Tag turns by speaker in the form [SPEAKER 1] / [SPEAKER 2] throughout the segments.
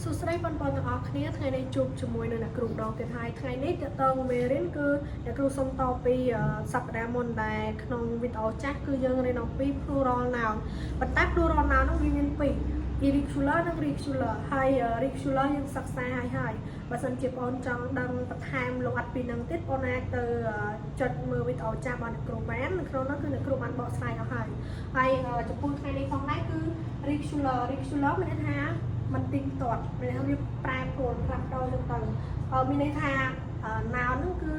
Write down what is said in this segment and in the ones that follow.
[SPEAKER 1] សួស្តីបងប្អូនទាំងអស់គ្នាថ្ងៃនេះជួបជាមួយនៅអ្នកគ្រូម្ដងទៀតហើយថ្ងៃនេះតើតើមេរៀនគឺអ្នកគ្រូសូមតពីសប្តាហ៍មុនដែរក្នុងវីដេអូចាស់គឺយើងរៀនអំពី plural noun ប៉ុន្តែ plural noun នោះវាមានពីរ irregular និង regular ហើយ regular យើងសិក្សាហើយបើសិនជាបងចង់ដឹងបន្ថែមលម្អិតពីនឹងទៀតបងអាចទៅចុចមើលវីដេអូចាស់របស់អ្នកគ្រូបាននៅក្នុងនោះគឺអ្នកគ្រូបានបកស្រាយអស់ហើយចំពោះថ្ងៃនេះផងដែរគឺ regular មានន័យថាมันទីងទាត់មានន័យថាវាប្រែប្រួលផ្លាស់ប្ដូរទៅមានន័យថា noun ហ្នឹងគឺ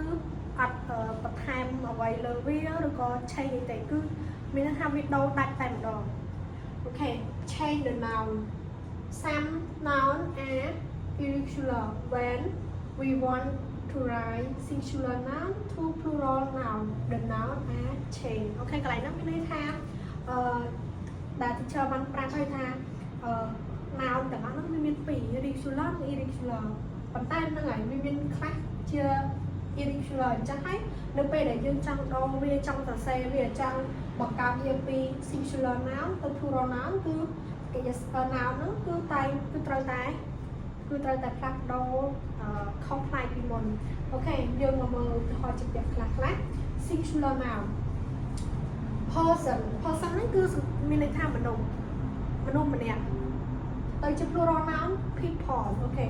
[SPEAKER 1] អត់បន្ថែមអ្វីលើវាឬក៏ change អីទេគឺមានន័យថាវាដូរដាច់តែម្ដងអូខេ change the noun some noun are irregular when we want to write singular noun to plural noun the noun are changed អូខេកន្លែងហ្នឹងមានន័យថាដែល teacher បានប្រាប់ឲ្យថាnoun ទាំងអស់ហ្នឹងវាមានពីរ regular និង irregular ប៉ុន្តែហ្នឹងហើយវាមានខ្លះជា irregular អញ្ចឹងហើយនៅពេលដែលយើងចង់ដងវាចង់សរសេរវាចង់បង្កើតវាពី singular noun ទៅ plural noun គឺកិច្ចការ noun ហ្នឹងគឺត្រូវតែផ្លាស់ប្ដូរខុសប្លែកពីមុនអូខេយើងមកមើលឧទាហរណ៍ជាក់ខ្លះ singular noun person ហ្នឹងគឺមានន័យថាមនុស្សម្នាក់ទៅជា plural noun people អូខេ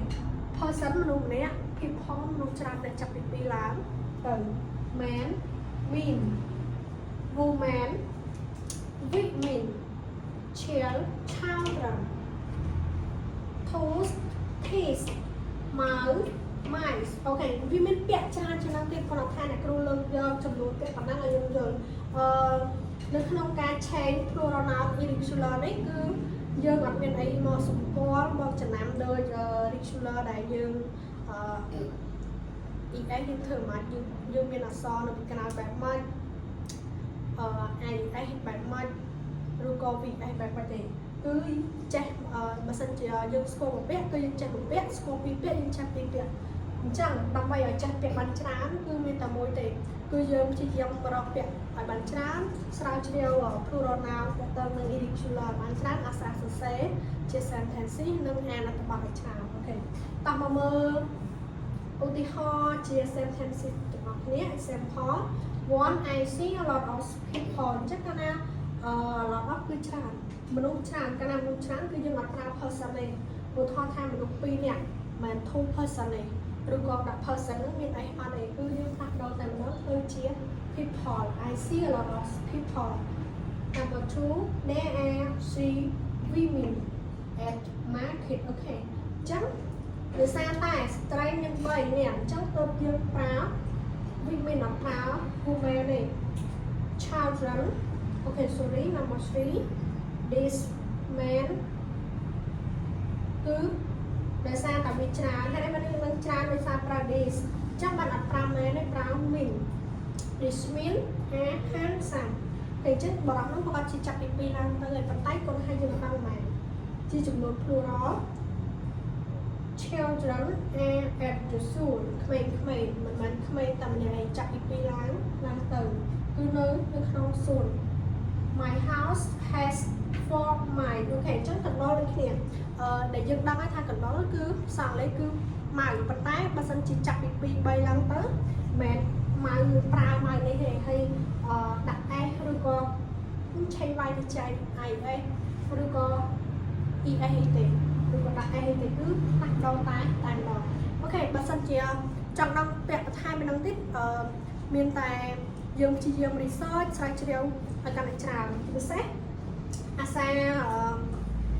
[SPEAKER 1] person មនុស្សម្នាក់ people មនុស្សច្រើនតែចាប់ពីពីរឡើងទៅ man mean woman women child children toast taste mouse mice អូខេវាមានពាក្យច្រើនជាងហ្នឹងទៀតគាត់ថាអ្នកគ្រូលើកយកចំនួនពាក្យប៉ុណ្ណឹងឲ្យយើងយល់នៅក្នុងការ change plural noun irregular នេះគឺយើងអត់មានអីមកសម្គាល់មកចំណាំដូច regular ដែលយើងES យើងធ្វើមកយើងមានអក្សរនៅពីក្រៅបែបម៉េចIS បែបម៉េចឬក៏ VS បែបម៉េចទេគឺចេះបើសិនជាយើងស្គាល់មួយពាក្យគឺយើងចេះមួយពាក្យស្គាល់ពីរពាក្យយើងចេះពីរពាក្យអញ្ចឹងដើម្បីឲ្យចេះពាក្យបានច្រើនគឺមានតែមួយទេគឺយើងព្យាយាមរកពាក្យឲ្យបានច្រើនស្រាវជ្រាវ plural noun ទៅនឹង irregular បានច្រើនអាសាសរសេរជា sentence និងអានអត្ថបទឲ្យច្រើនអូខេតោះមកមើលឧទាហរណ៍ជា sentence ទាំងអស់គ្នា example one I see a lot of people អញ្ចឹងកាលណាlot of គឺច្រើនមនុស្សច្រើនកាលណាមនុស្សច្រើនគឺយើងអត់ប្រើ person ទេឧទាហរណ៍ថាមនុស្ស2នាក់មិន two person ទេឬក៏ដាក់ person នឹងមានអីអត់ទេគឺយើងផ្លាស់ប្ដូរតែម្ដងធ្វើជា people I see a lot of people number 2 there are three women at market អូខេអញ្ចឹងដោយសារតែស្ត្រីមាន3នាក់អញ្ចឹងទើបយើងប្រើ women អត់ប្រើ women ទេ children អូខេ sorry number 3 this man គឺដោយសារតែវាច្រើនហើយមិននឹងច្រើនដោយសារប្រើ this អញ្ចឹងបានអត់ប្រើ man ទេប្រើ min this min are handsome តែអញ្ចឹងបរិបទនោះគាត់ជាចាប់ពី2ឡើងទៅហើយប៉ុន្តែគាត់ឲ្យយើងប្រើ man ជាចំនួន plural children are at the school ក្មេងៗមិនមែនក្មេងតែម្នាក់ឯងចាប់ពី2ឡើងទៅគឺនៅក្នុងសួន my house has 4 miles អូខេអញ្ចឹងកណ្ដុរដូចគ្នាដែលយើងដឹងហើយថាកណ្ដុរគឺសង្កលេខគឺ mile ប៉ុន្តែបើសិនជាចាប់ពី2 3ឡើងទៅមិនមែន mile ប្រើ mile នេះទេហើយដាក់ s ឬក៏ឆេញវាយទៅចែក is ឬក៏ es អីទេឬក៏ដាក់ s អីទេគឺផ្លាស់ប្ដូរតែម្ដងអូខេបើសិនជាចង់ដឹងពាក្យបន្ថែមពីនឹងទៀតមានតែយើងព្យាយាម research ស្រាវជ្រាវឲ្យកាន់តែច្រើនពិសេសអាសា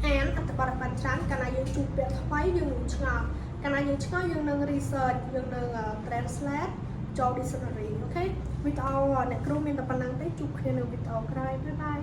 [SPEAKER 1] អានអត្ថបទបានច្រើនកាលណាយើងជួបពាក្យថ្មីយើងនឹងឆ្ងល់កាលណាយើងឆ្ងល់យើងនឹង research យើងនឹង translate ចូល dictionary អូខេវីដេអូអ្នកគ្រូមានតែប៉ុណ្្នឹងទេជួបគ្នានៅវីដេអូក្រោយ拜拜